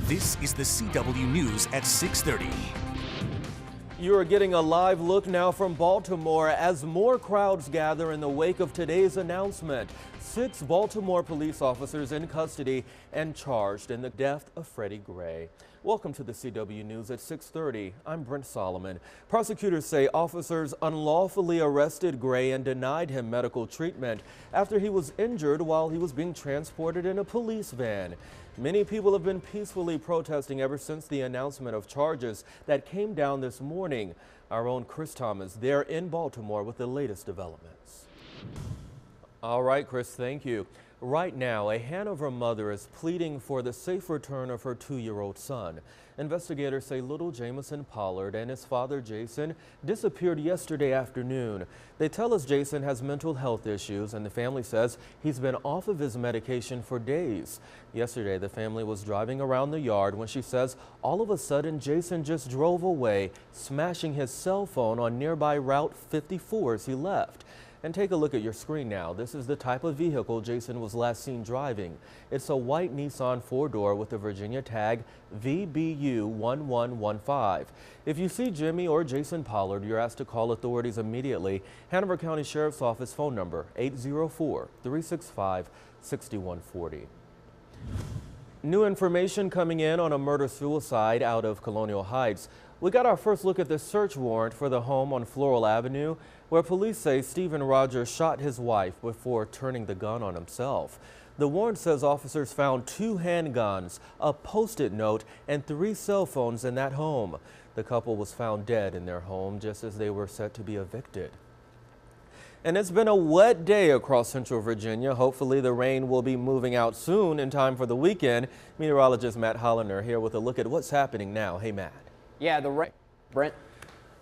This is the CW News at 6:30. You are getting a live look now from Baltimore as more crowds gather in the wake of today's announcement. 6 Baltimore police officers in custody and charged in the death of Freddie Gray. Welcome to the CW News at 6:30. I'm Brent Solomon. Prosecutors say officers unlawfully arrested Gray and denied him medical treatment after he was injured while he was being transported in a police van. Many people have been peacefully protesting ever since the announcement of charges that came down this morning. Our own Chris Thomas there in Baltimore with the latest developments. All right, Chris, thank you. Right now, a Hanover mother is pleading for the safe return of her 2-year-old son. Investigators say little Jamison Pollard and his father Jason disappeared yesterday afternoon. They tell us Jason has mental health issues and the family says he's been off of his medication for days. Yesterday, the family was driving around the yard when she says all of a sudden Jason just drove away, smashing his cell phone on nearby Route 54 as he left. And take a look at your screen now. This is the type of vehicle Jason was last seen driving. It's a white Nissan 4-door with the Virginia tag VBU1115. If you see Jimmy or Jason Pollard, you're asked to call authorities immediately. Hanover County Sheriff's Office phone number 804-365-6140. New information coming in on a murder-suicide out of Colonial Heights. We got our first look at the search warrant for the home on Floral Avenue, where police say Stephen Rogers shot his wife before turning the gun on himself. The warrant says officers found 2 handguns, a Post-it note, and 3 cell phones in that home. The couple was found dead in their home just as they were set to be evicted. And it's been a wet day across Central Virginia. Hopefully the rain will be moving out soon in time for the weekend. Meteorologist Matt Hollander here with a look at what's happening now. Hey, Matt. Yeah, the rain. Brent.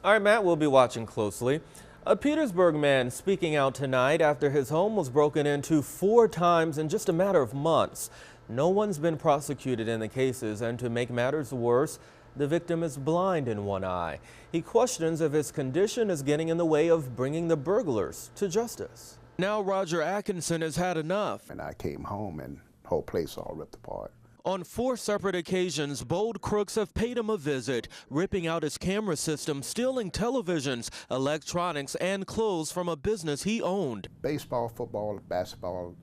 All right, Matt, we'll be watching closely. A Petersburg man speaking out tonight after his home was broken into 4 times in just a matter of months. No one's been prosecuted in the cases, and to make matters worse, the victim is blind in one eye. He questions if his condition is getting in the way of bringing the burglars to justice. Now Roger Atkinson has had enough. And I came home and the whole place all ripped apart. On 4 separate occasions, bold crooks have paid him a visit, ripping out his camera system, stealing televisions, electronics, and clothes from a business he owned. Baseball, football, basketball,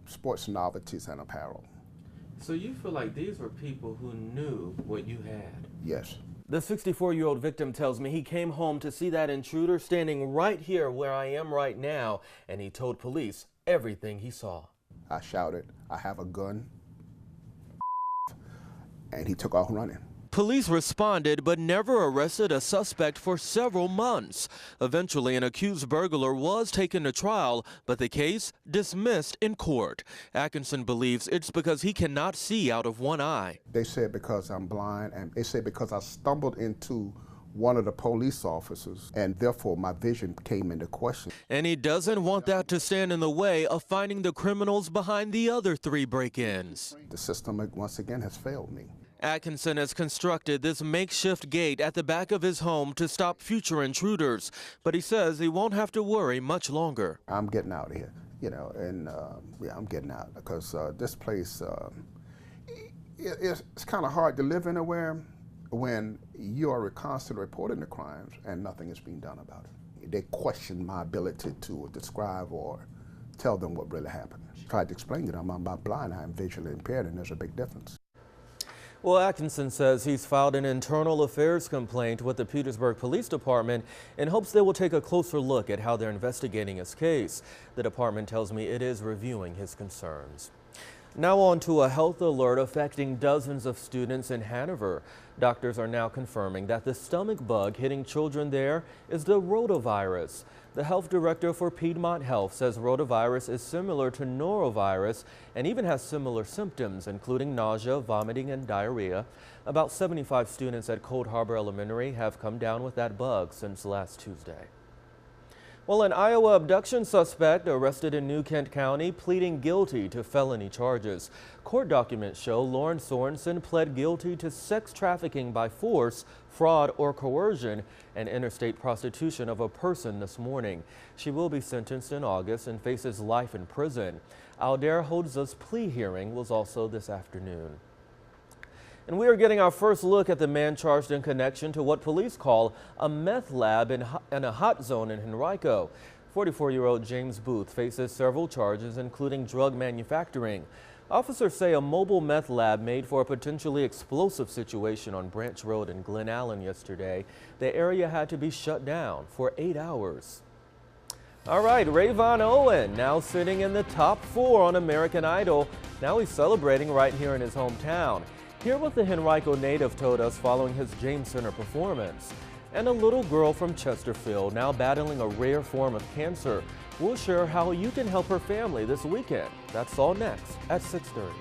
sports novelties, and apparel. So you feel like these were people who knew what you had? Yes. The 64-year-old victim tells me he came home to see that intruder standing right here where I am right now, and he told police everything he saw. I shouted, "I have a gun," and he took off running. Police responded but never arrested a suspect for several months. Eventually, an accused burglar was taken to trial, but the case dismissed in court. Atkinson believes it's because he cannot see out of one eye. They said because I'm blind, and they said because I stumbled into one of the police officers, and therefore my vision came into question. And he doesn't want that to stand in the way of finding the criminals behind the other 3 break-ins. The system, once again, has failed me. Atkinson has constructed this makeshift gate at the back of his home to stop future intruders, but he says he won't have to worry much longer. I'm getting out of here, you know, and yeah, I'm getting out because this place, it's kind of hard to live anywhere when you are constantly reporting the crimes and nothing is being done about it. They question my ability to describe or tell them what really happened. I tried to explain to them I'm not blind, I'm visually impaired, and there's a big difference. Well, Atkinson says he's filed an internal affairs complaint with the Petersburg Police Department in hopes they will take a closer look at how they're investigating his case. The department tells me it is reviewing his concerns. Now on to a health alert affecting dozens of students in Hanover. Doctors are now confirming that the stomach bug hitting children there is the rotavirus. The health director for Piedmont Health says rotavirus is similar to norovirus and even has similar symptoms, including nausea, vomiting, and diarrhea. About 75 students at Cold Harbor Elementary have come down with that bug since last Tuesday. Well, an Iowa abduction suspect arrested in New Kent County pleading guilty to felony charges. Court documents show Lauren Sorensen pled guilty to sex trafficking by force, fraud, or coercion, and interstate prostitution of a person this morning. She will be sentenced in August and faces life in prison. Aldair Hodza's plea hearing was also this afternoon. And we are getting our first look at the man charged in connection to what police call a meth lab in a hot zone in Henrico. 44-year-old James Booth faces several charges, including drug manufacturing. Officers say a mobile meth lab made for a potentially explosive situation on Branch Road in Glen Allen yesterday. The area had to be shut down for 8 hours. All right, Rayvon Owen now sitting in the top 4 on American Idol. Now he's celebrating right here in his hometown. Hear what the Henrico native told us following his James Center performance. And a little girl from Chesterfield now battling a rare form of cancer. We'll share how you can help her family this weekend. That's all next at 6:30.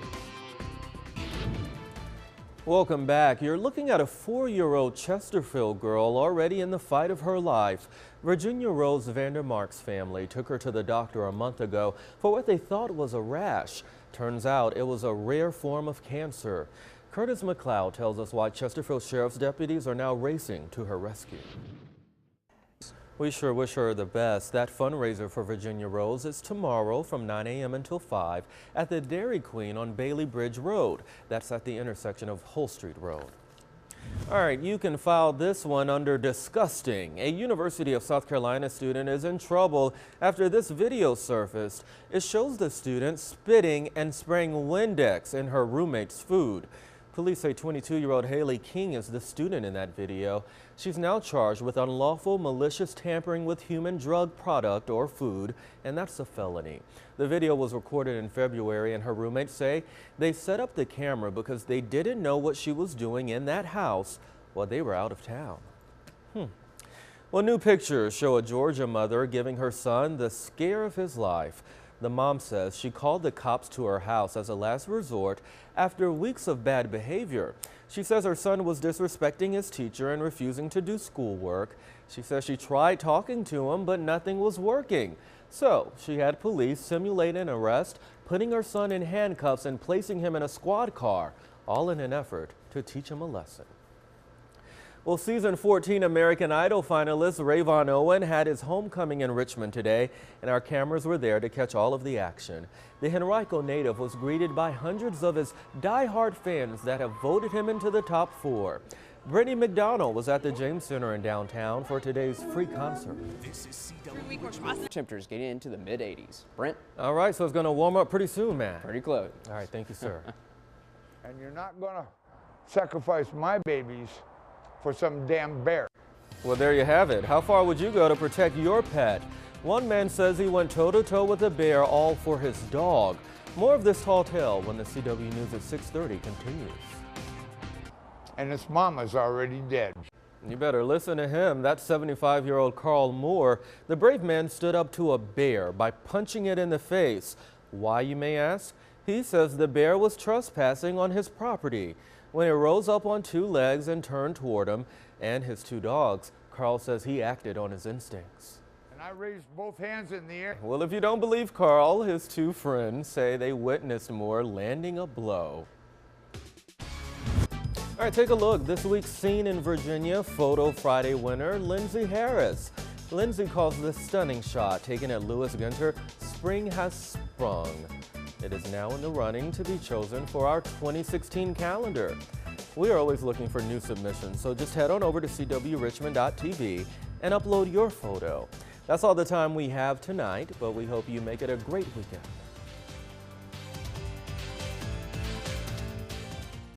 Welcome back. You're looking at a 4-year-old Chesterfield girl already in the fight of her life. Virginia Rose Vandermark's family took her to the doctor a month ago for what they thought was a rash. Turns out it was a rare form of cancer. Curtis McLeod tells us why Chesterfield Sheriff's deputies are now racing to her rescue. We sure wish her the best. That fundraiser for Virginia Rose is tomorrow from 9 a.m. until 5 at the Dairy Queen on Bailey Bridge Road. That's at the intersection of Hull Street Road. All right, you can file this one under disgusting. A University of South Carolina student is in trouble after this video surfaced. It shows the student spitting and spraying Windex in her roommate's food. Police say 22-year-old Haley King is the student in that video. She's now charged with unlawful malicious tampering with human drug product or food, and that's a felony. The video was recorded in February, and her roommates say they set up the camera because they didn't know what she was doing in that house while they were out of town. Well, new pictures show a Georgia mother giving her son the scare of his life. The mom says she called the cops to her house as a last resort after weeks of bad behavior. She says her son was disrespecting his teacher and refusing to do schoolwork. She says she tried talking to him, but nothing was working. So she had police simulate an arrest, putting her son in handcuffs and placing him in a squad car, all in an effort to teach him a lesson. Well, season 14 American Idol finalist Rayvon Owen had his homecoming in Richmond today, and our cameras were there to catch all of the action. The Henrico native was greeted by hundreds of his die-hard fans that have voted him into the top 4. Brittany McDonald was at the James Center in downtown for today's free concert. This is CW. Temperatures getting into the mid-80s. Brent? All right, so it's going to warm up pretty soon, man. Pretty close. All right, thank you, sir. And you're not going to sacrifice my babies for some damn bear. Well, there you have it. How far would you go to protect your pet? One man says he went toe-to-toe with a bear, all for his dog. More of this tall tale when the CW News at 6:30 continues. And its mama's already dead. You better listen to him. That's 75-year-old Carl Moore. The brave man stood up to a bear by punching it in the face. Why, you may ask? He says the bear was trespassing on his property. When it rose up on 2 legs and turned toward him and his 2 dogs, Carl says he acted on his instincts. And I raised both hands in the air. Well, if you don't believe Carl, his 2 friends say they witnessed Moore landing a blow. All right, take a look. This week's Scene in Virginia Photo Friday winner, Lindsay Harris. Lindsay calls this stunning shot taken at Lewis Gunter, "Spring Has Sprung." It is now in the running to be chosen for our 2016 calendar. We are always looking for new submissions, so just head on over to cwrichmond.tv and upload your photo. That's all the time we have tonight, but we hope you make it a great weekend.